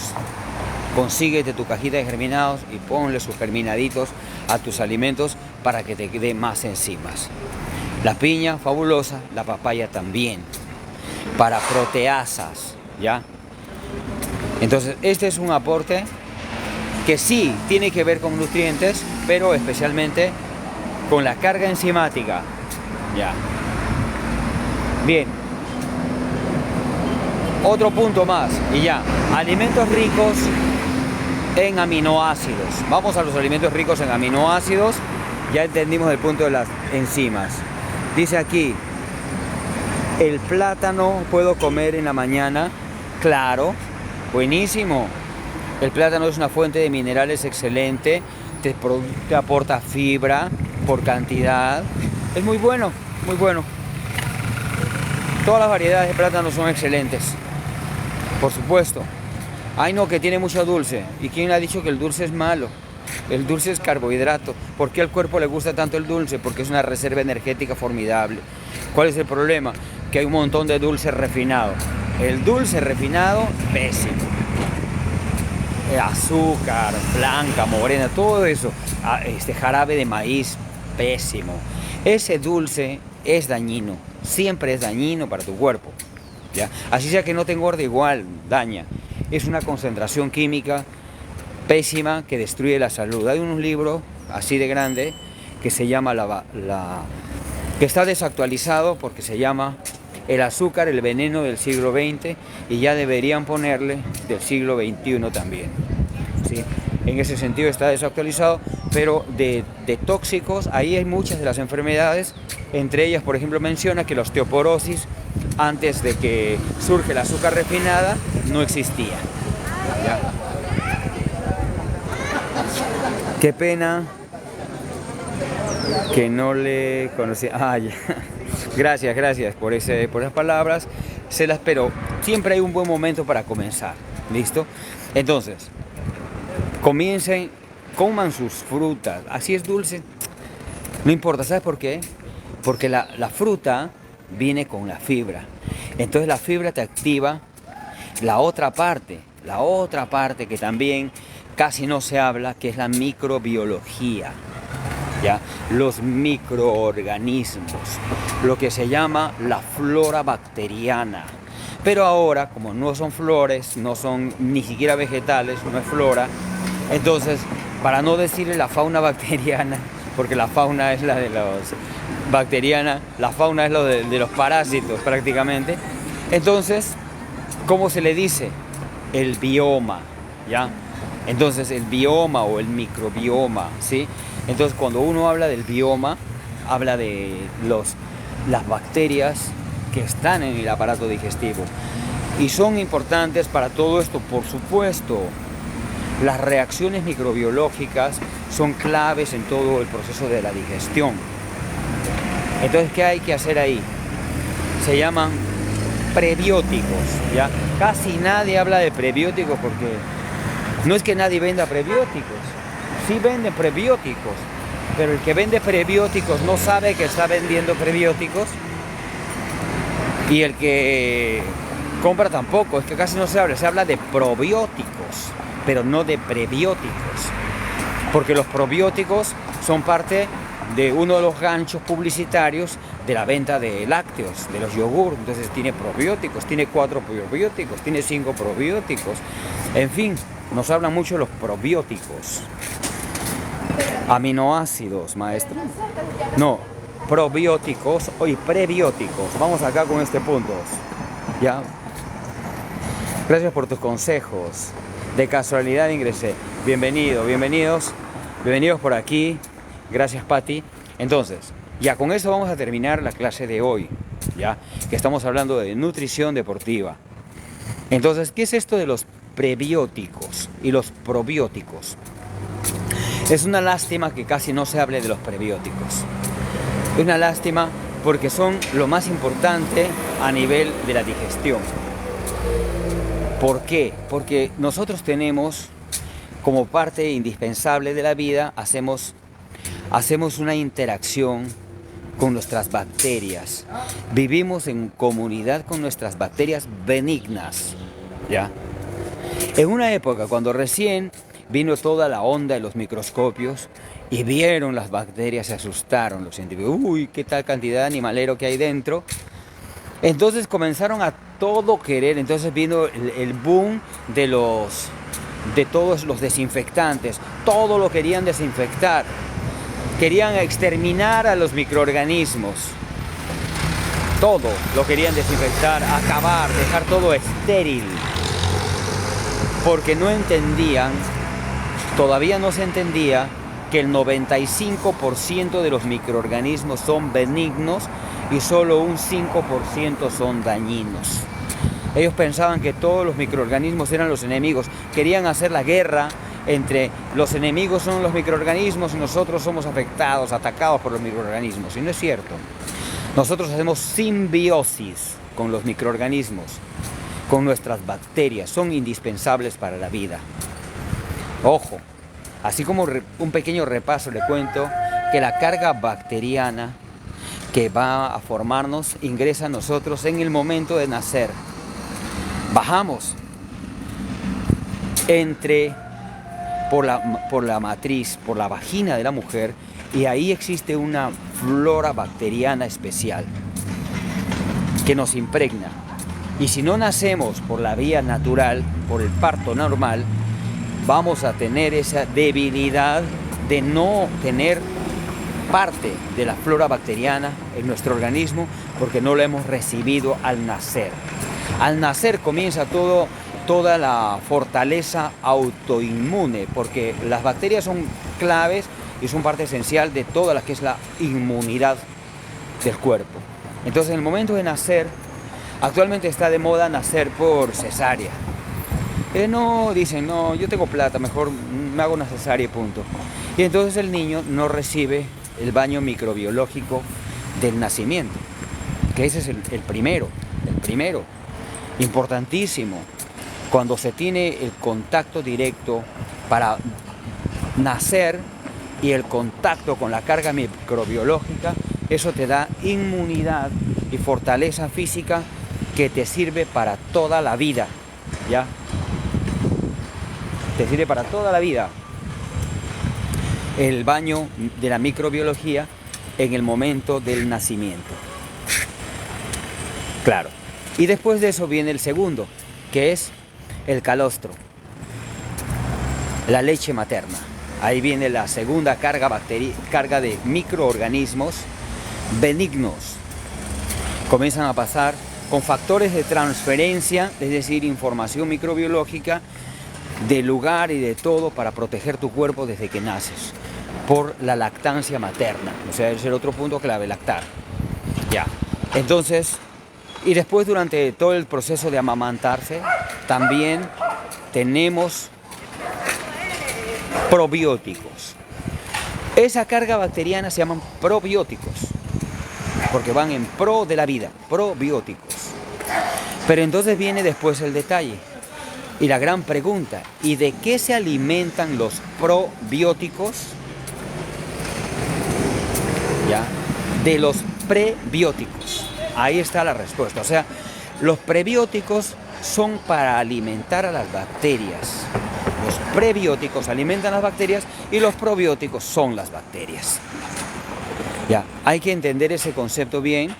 A: Consíguete tu cajita de germinados y ponle sus germinaditos a tus alimentos para que te dé más enzimas. La piña, fabulosa, la papaya también, para proteasas, ¿ya? Entonces, este es un aporte que sí tiene que ver con nutrientes, pero especialmente con la carga enzimática, ¿ya? Bien. Otro punto más, y ya, alimentos ricos en aminoácidos. Vamos a los alimentos ricos en aminoácidos. Ya entendimos el punto de las enzimas. Dice aquí, ¿el plátano puedo comer en la mañana? Claro, buenísimo. El plátano es una fuente de minerales excelente, te aporta fibra por cantidad. Es muy bueno, muy bueno. Todas las variedades de plátano son excelentes, por supuesto. Ay no, que tiene mucho dulce. ¿Y quién ha dicho que el dulce es malo? El dulce es carbohidrato. ¿Por qué al cuerpo le gusta tanto el dulce? Porque es una reserva energética formidable. ¿Cuál es el problema? Que hay un montón de dulce refinado. El dulce refinado, pésimo. Azúcar, blanca, morena, todo eso. Jarabe de maíz, pésimo. Ese dulce es dañino. Siempre es dañino para tu cuerpo, ¿ya? Así sea que no te engorde, igual daña. Es una concentración química pésima que destruye la salud. Hay un libro así de grande que se llama que está desactualizado porque se llama El azúcar, el veneno del siglo XX, y ya deberían ponerle del siglo XXI también, ¿sí? En ese sentido está desactualizado, pero de tóxicos, ahí hay muchas de las enfermedades. Entre ellas, por ejemplo, menciona que la osteoporosis, antes de que surge el azúcar refinada, no existía, ¿ya? Qué pena que no le conocí. Ah, ya. Gracias por esas palabras. Pero siempre hay un buen momento para comenzar. ¿Listo? Entonces, comiencen, coman sus frutas. Así es dulce, no importa. ¿Sabes por qué? Porque la fruta viene con la fibra. Entonces la fibra te activa la otra parte que también casi no se habla, que es la microbiología, ¿ya? Los microorganismos, lo que se llama la flora bacteriana. Pero ahora, como no son flores, no son ni siquiera vegetales, no es flora, entonces, para no decirle la fauna bacteriana, porque la fauna es la de los bacteriana, la fauna es lo de los parásitos prácticamente, entonces, ¿cómo se le dice? El bioma, ¿ya? Entonces, el bioma o el microbioma, ¿sí? Entonces, cuando uno habla del bioma, habla de las bacterias que están en el aparato digestivo. Y son importantes para todo esto, por supuesto. Las reacciones microbiológicas son claves en todo el proceso de la digestión. Entonces, ¿qué hay que hacer ahí? Se llaman prebióticos, ¿ya? Casi nadie habla de prebióticos porque no es que nadie venda prebióticos. Sí venden prebióticos, pero el que vende prebióticos no sabe que está vendiendo prebióticos, y el que compra tampoco. Es que casi no se habla de probióticos, pero no de prebióticos, porque los probióticos son parte de uno de los ganchos publicitarios de la venta de lácteos, de los yogur. Entonces tiene probióticos, tiene 4 probióticos, tiene 5 probióticos, en fin, nos hablan mucho de los probióticos. Aminoácidos, maestro. No, probióticos y prebióticos. Vamos acá con este punto. ¿Ya? Gracias por tus consejos. De casualidad ingresé. Bienvenidos por aquí. Gracias, Patti. Entonces, ya con eso vamos a terminar la clase de hoy, ya que estamos hablando de nutrición deportiva. Entonces, ¿qué es esto de los prebióticos y los probióticos? Es una lástima que casi no se hable de los prebióticos. Es una lástima porque son lo más importante a nivel de la digestión. ¿Por qué? Porque nosotros tenemos, como parte indispensable de la vida, hacemos una interacción con nuestras bacterias. Vivimos en comunidad con nuestras bacterias benignas, ¿ya? En una época cuando recién vino toda la onda de los microscopios y vieron las bacterias, se asustaron los científicos. Uy, qué tal cantidad de animalero que hay dentro. Entonces comenzaron a todo querer. Entonces vino el boom de todos los desinfectantes. Todo lo querían desinfectar. Querían exterminar a los microorganismos. Todo lo querían desinfectar, acabar, dejar todo estéril. Porque no entendían, todavía no se entendía que el 95% de los microorganismos son benignos y solo un 5% son dañinos. Ellos pensaban que todos los microorganismos eran los enemigos. Querían hacer la guerra entre los enemigos son los microorganismos y nosotros somos afectados, atacados por los microorganismos. Y no es cierto. Nosotros hacemos simbiosis con los microorganismos, con nuestras bacterias. Son indispensables para la vida. Ojo, así como un pequeño repaso le cuento que la carga bacteriana que va a formarnos ingresa a nosotros en el momento de nacer. Bajamos por la matriz, por la vagina de la mujer, y ahí existe una flora bacteriana especial que nos impregna. Y si no nacemos por la vía natural, por el parto normal, vamos a tener esa debilidad de no tener parte de la flora bacteriana en nuestro organismo porque no la hemos recibido al nacer. Al nacer comienza toda la fortaleza autoinmune, porque las bacterias son claves y son parte esencial de toda la que es la inmunidad del cuerpo. Entonces, en el momento de nacer, actualmente está de moda nacer por cesárea. Dicen, no, yo tengo plata, mejor me hago una cesárea y punto. Y entonces el niño no recibe el baño microbiológico del nacimiento, que ese es el primero, importantísimo. Cuando se tiene el contacto directo para nacer y el contacto con la carga microbiológica, eso te da inmunidad y fortaleza física que te sirve para toda la vida, ¿ya? Te sirve para toda la vida. El baño de la microbiología en el momento del nacimiento. Claro. Y después de eso viene el segundo, que es el calostro, la leche materna. Ahí viene la segunda carga de microorganismos benignos. Comienzan a pasar con factores de transferencia, es decir, información microbiológica del lugar y de todo para proteger tu cuerpo desde que naces, por la lactancia materna. O sea, ese es el otro punto clave, lactar. Ya. Entonces, y después durante todo el proceso de amamantarse, también tenemos probióticos. Esa carga bacteriana se llaman probióticos, porque van en pro de la vida, probióticos. Pero entonces viene después el detalle y la gran pregunta, ¿y de qué se alimentan los probióticos? ¿Ya? De los prebióticos. Ahí está la respuesta. O sea, los prebióticos son para alimentar a las bacterias. Los prebióticos alimentan a las bacterias y los probióticos son las bacterias. Ya, hay que entender ese concepto bien,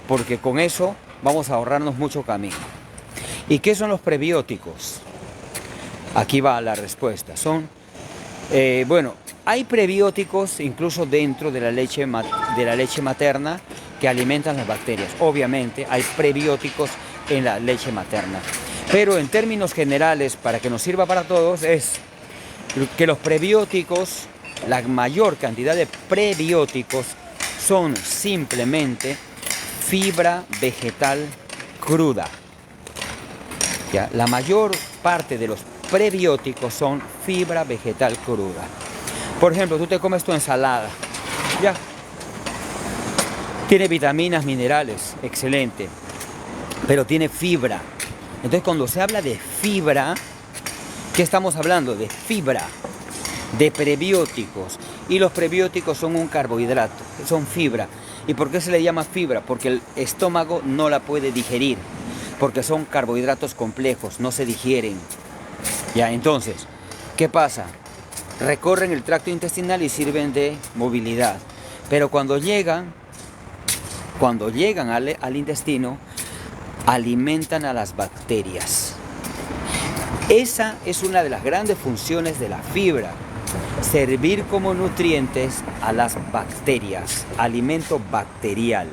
A: porque con eso vamos a ahorrarnos mucho camino. ¿Y qué son los prebióticos? Aquí va la respuesta. Bueno, hay prebióticos incluso dentro de la leche materna que alimentan las bacterias. Obviamente hay prebióticos en la leche materna. Pero en términos generales, para que nos sirva para todos, es que los prebióticos, la mayor cantidad de prebióticos, son simplemente fibra vegetal cruda. ¿Ya? La mayor parte de los prebióticos son fibra vegetal cruda. Por ejemplo, tú te comes tu ensalada, ya, tiene vitaminas, minerales, excelente, pero tiene fibra. Entonces, cuando se habla de fibra, ¿qué estamos hablando? De fibra, de prebióticos. Y los prebióticos son un carbohidrato, son fibra. ¿Y por qué se le llama fibra? Porque el estómago no la puede digerir, porque son carbohidratos complejos, no se digieren. Ya, entonces, ¿qué pasa? Recorren el tracto intestinal y sirven de movilidad. Pero cuando llegan al intestino, alimentan a las bacterias. Esa es una de las grandes funciones de la fibra, servir como nutrientes a las bacterias, alimento bacterial.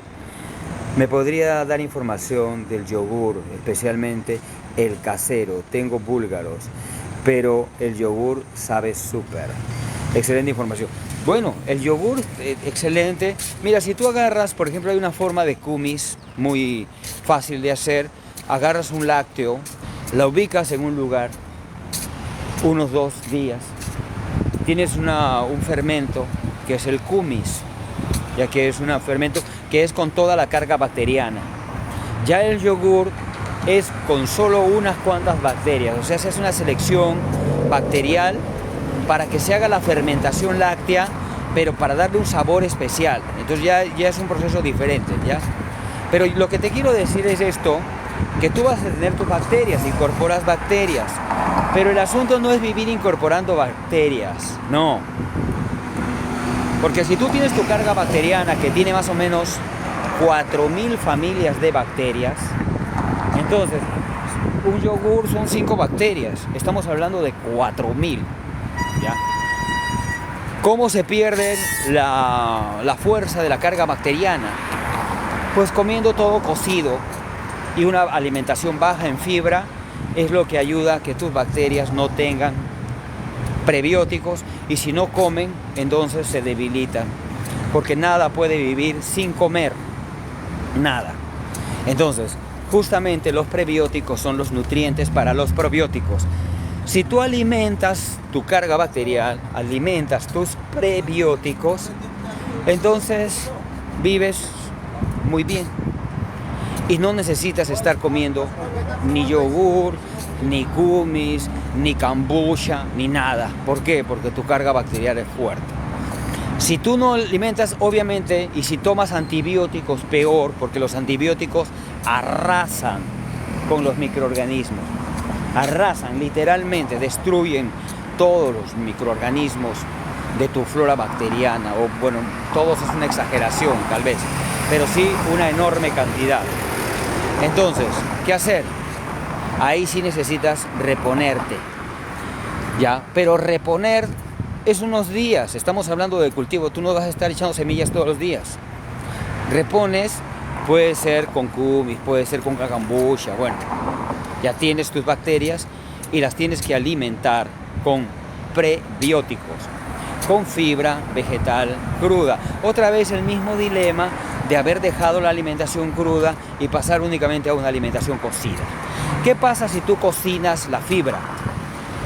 A: Me podría dar información del yogur, especialmente el casero. Tengo búlgaros, pero el yogur sabe súper. Excelente información. Bueno, el yogur, excelente. Mira, si tú agarras, por ejemplo, hay una forma de kumis muy fácil de hacer. Agarras un lácteo, la ubicas en un lugar, unos 2 días. Tienes un fermento que es el kumis, ya que es un fermento que es con toda la carga bacteriana. Ya el yogur es con solo unas cuantas bacterias, o sea, se hace una selección bacterial para que se haga la fermentación láctea, pero para darle un sabor especial. Entonces ya es un proceso diferente, ¿ya? Pero lo que te quiero decir es esto, que tú vas a tener tus bacterias, incorporas bacterias, pero el asunto no es vivir incorporando bacterias, no. Porque si tú tienes tu carga bacteriana que tiene más o menos 4000 familias de bacterias, entonces un yogur son 5 bacterias, estamos hablando de 4000, ¿ya? ¿Cómo se pierde la fuerza de la carga bacteriana? Pues comiendo todo cocido, y una alimentación baja en fibra es lo que ayuda a que tus bacterias no tengan prebióticos, y si no comen, entonces se debilitan, porque nada puede vivir sin comer, nada. Entonces, justamente los prebióticos son los nutrientes para los probióticos. Si tú alimentas tu carga bacterial, alimentas tus prebióticos, entonces vives muy bien. Y no necesitas estar comiendo ni yogur, ni kumis, ni kombucha, ni nada. ¿Por qué? Porque tu carga bacterial es fuerte. Si tú no alimentas, obviamente, y si tomas antibióticos, peor, porque los antibióticos arrasan con los microorganismos. Arrasan, literalmente, destruyen todos los microorganismos de tu flora bacteriana. O bueno, todos es una exageración, tal vez, pero sí una enorme cantidad. Entonces, ¿qué hacer? Ahí sí necesitas reponerte, ¿ya? Pero reponer es unos días, estamos hablando de cultivo, tú no vas a estar echando semillas todos los días. Repones, puede ser con kumis, puede ser con cagambucha, bueno, ya tienes tus bacterias y las tienes que alimentar con prebióticos, con fibra vegetal cruda. Otra vez el mismo dilema de haber dejado la alimentación cruda y pasar únicamente a una alimentación cocida. ¿Qué pasa si tú cocinas la fibra?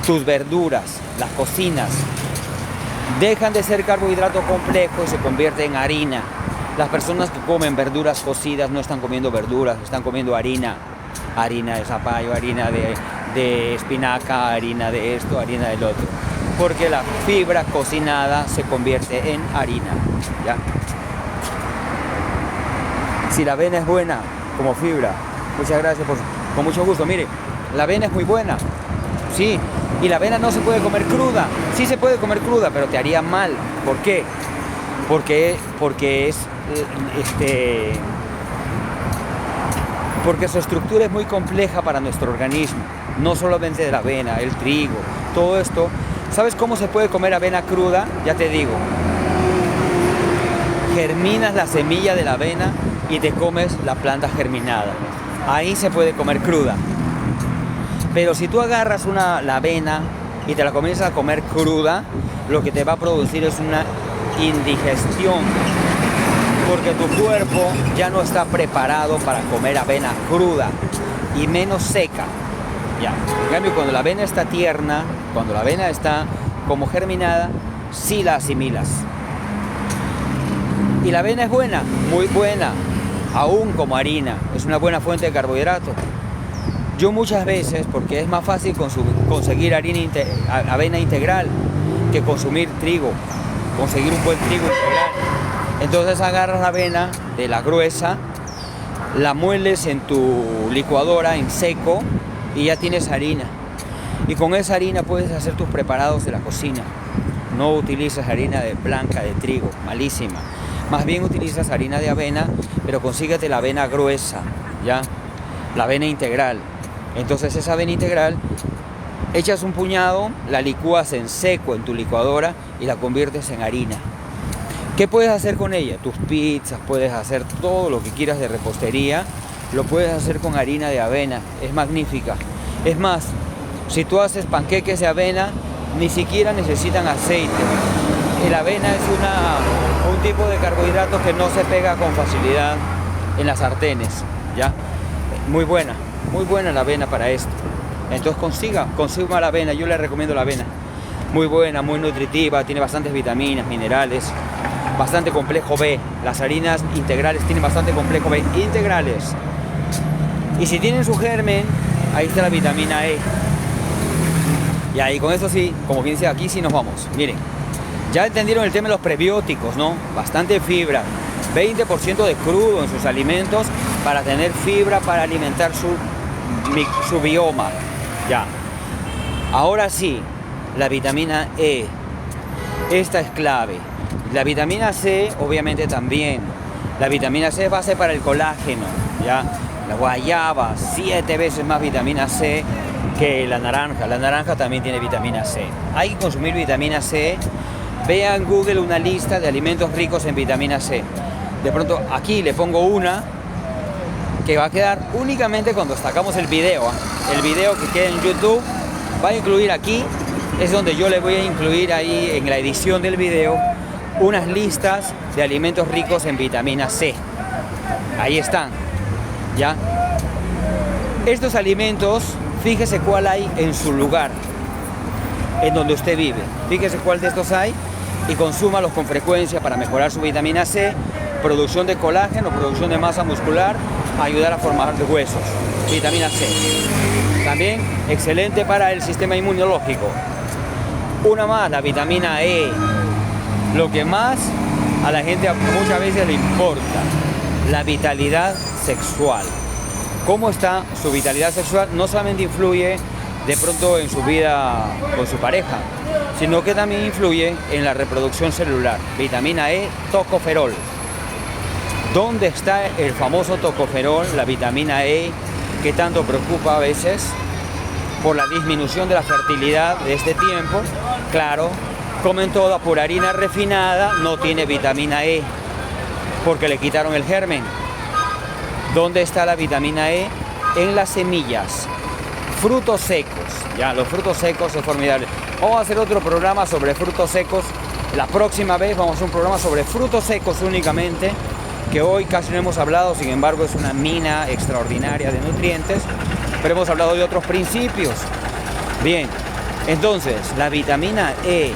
A: Tus verduras, las cocinas, dejan de ser carbohidrato complejo y se convierten en harina. Las personas que comen verduras cocidas no están comiendo verduras, están comiendo harina. Harina de zapallo, harina de espinaca, harina de esto, harina del otro. Porque la fibra cocinada se convierte en harina, ¿ya? Si la avena es buena como fibra, muchas gracias, con mucho gusto. Mire, la avena es muy buena, sí, y la avena no se puede comer cruda. Sí se puede comer cruda, pero te haría mal. ¿Por qué? Porque su estructura es muy compleja para nuestro organismo. No solamente de la avena, el trigo, todo esto. ¿Sabes cómo se puede comer avena cruda? Ya te digo. Germinas la semilla de la avena y te comes la planta germinada. Ahí se puede comer cruda. Pero si tú agarras la avena y te la comienzas a comer cruda, lo que te va a producir es una indigestión, porque tu cuerpo ya no está preparado para comer avena cruda y menos seca. Ya. En cambio, cuando la avena está tierna, cuando la avena está como germinada, sí la asimilas. Y la avena es buena, muy buena, aún como harina, es una buena fuente de carbohidratos. Yo muchas veces, porque es más fácil conseguir avena integral que consumir trigo, conseguir un buen trigo integral. Entonces agarras la avena de la gruesa, la mueles en tu licuadora en seco y ya tienes harina. Y con esa harina puedes hacer tus preparados de la cocina. No utilizas harina blanca de trigo, malísima. Más bien utilizas harina de avena, pero consíguete la avena gruesa, ¿ya? La avena integral. Entonces esa avena integral, echas un puñado, la licúas en seco en tu licuadora y la conviertes en harina. ¿Qué puedes hacer con ella? Tus pizzas, puedes hacer todo lo que quieras de repostería, lo puedes hacer con harina de avena, es magnífica. Es más, si tú haces panqueques de avena, ni siquiera necesitan aceite. La avena es un tipo de carbohidrato que no se pega con facilidad en las sartenes, ¿ya? Muy buena la avena para esto. Entonces consuma la avena, yo le recomiendo la avena. Muy buena, muy nutritiva, tiene bastantes vitaminas, minerales, bastante complejo B. Las harinas integrales tienen bastante complejo B, integrales. Y si tienen su germen, ahí está la vitamina E. Y ahí con eso sí, como bien dice aquí, sí nos vamos. Miren, ya entendieron el tema de los prebióticos, ¿no? Bastante fibra, 20% de crudo en sus alimentos para tener fibra para alimentar su bioma. Ya. Ahora sí, la vitamina E. Esta es clave. La vitamina C, obviamente también. La vitamina C es base para el colágeno, ¿ya? La guayaba, 7 veces más vitamina C que la naranja. La naranja también tiene vitamina C. Hay que consumir vitamina C. Vea en Google una lista de alimentos ricos en vitamina C. De pronto aquí le pongo una que va a quedar únicamente cuando sacamos el video. El video que queda en YouTube va a incluir aquí, es donde yo le voy a incluir ahí en la edición del video unas listas de alimentos ricos en vitamina C. Ahí están, ¿ya? Estos alimentos, fíjese cuál hay en su lugar, en donde usted vive. Fíjese cuál de estos hay y consúmalos con frecuencia para mejorar su vitamina C, producción de colágeno, producción de masa muscular, ayudar a formar huesos. Vitamina C. También excelente para el sistema inmunológico. Una más, la vitamina E. Lo que más a la gente muchas veces le importa, la vitalidad sexual. ¿Cómo está su vitalidad sexual? No solamente influye de pronto en su vida con su pareja, sino que también influye en la reproducción celular. Vitamina E, tocoferol. ¿Dónde está el famoso tocoferol, la vitamina E, que tanto preocupa a veces por la disminución de la fertilidad de este tiempo? Claro, comen toda pura harina refinada, no tiene vitamina E, porque le quitaron el germen. ¿Dónde está la vitamina E? En las semillas. Frutos secos, ya, los frutos secos es formidable. Vamos a hacer otro programa sobre frutos secos. La próxima vez vamos a hacer un programa sobre frutos secos únicamente, que hoy casi no hemos hablado, sin embargo es una mina extraordinaria de nutrientes, pero hemos hablado de otros principios. Bien, entonces la vitamina E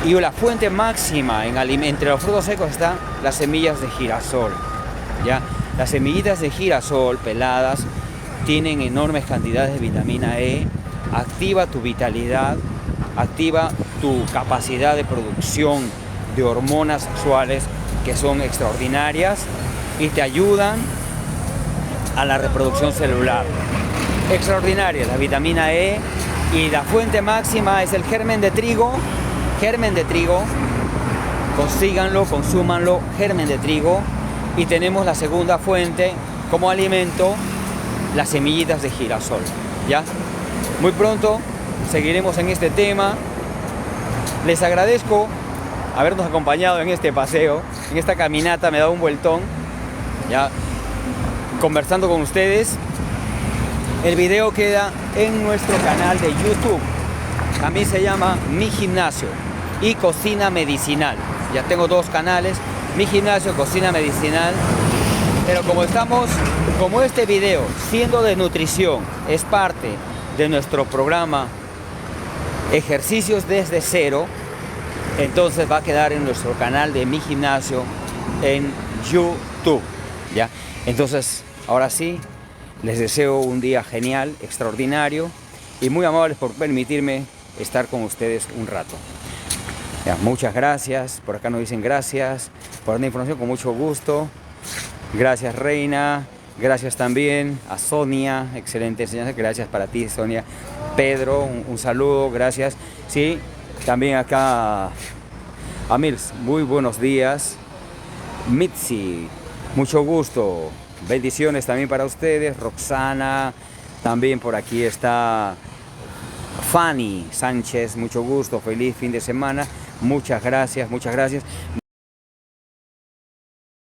A: y la fuente máxima entre los frutos secos están las semillas de girasol, ¿ya? Las semillitas de girasol peladas tienen enormes cantidades de vitamina E, activa tu vitalidad, activa tu capacidad de producción de hormonas sexuales que son extraordinarias y te ayudan a la reproducción celular. Extraordinaria la vitamina E, y la fuente máxima es el germen de trigo. Germen de trigo, consíganlo, consúmanlo, germen de trigo. Y tenemos la segunda fuente como alimento, las semillitas de girasol, ¿ya? Muy pronto seguiremos en este tema. Les agradezco habernos acompañado en este paseo, en esta caminata. Me he dado un vueltón, ya, conversando con ustedes. El video queda en nuestro canal de YouTube. A mí se llama Mi Gimnasio y Cocina Medicinal. Ya tengo dos canales, Mi Gimnasio, Cocina Medicinal. Pero como este video, siendo de nutrición, es parte de nuestro programa Ejercicios desde Cero, entonces va a quedar en nuestro canal de Mi Gimnasio en YouTube, ¿ya? Entonces, ahora sí, les deseo un día genial, extraordinario, y muy amables por permitirme estar con ustedes un rato. Ya, muchas gracias. Por acá nos dicen gracias por la información, con mucho gusto. Gracias, Reina. Gracias también a Sonia, excelente enseñanza. Gracias para ti, Sonia. Pedro, un saludo, gracias. Sí, también acá a Mills, muy buenos días. Mitzi, mucho gusto. Bendiciones también para ustedes. Roxana, también por aquí está Fanny Sánchez, mucho gusto, feliz fin de semana. Muchas gracias, muchas gracias.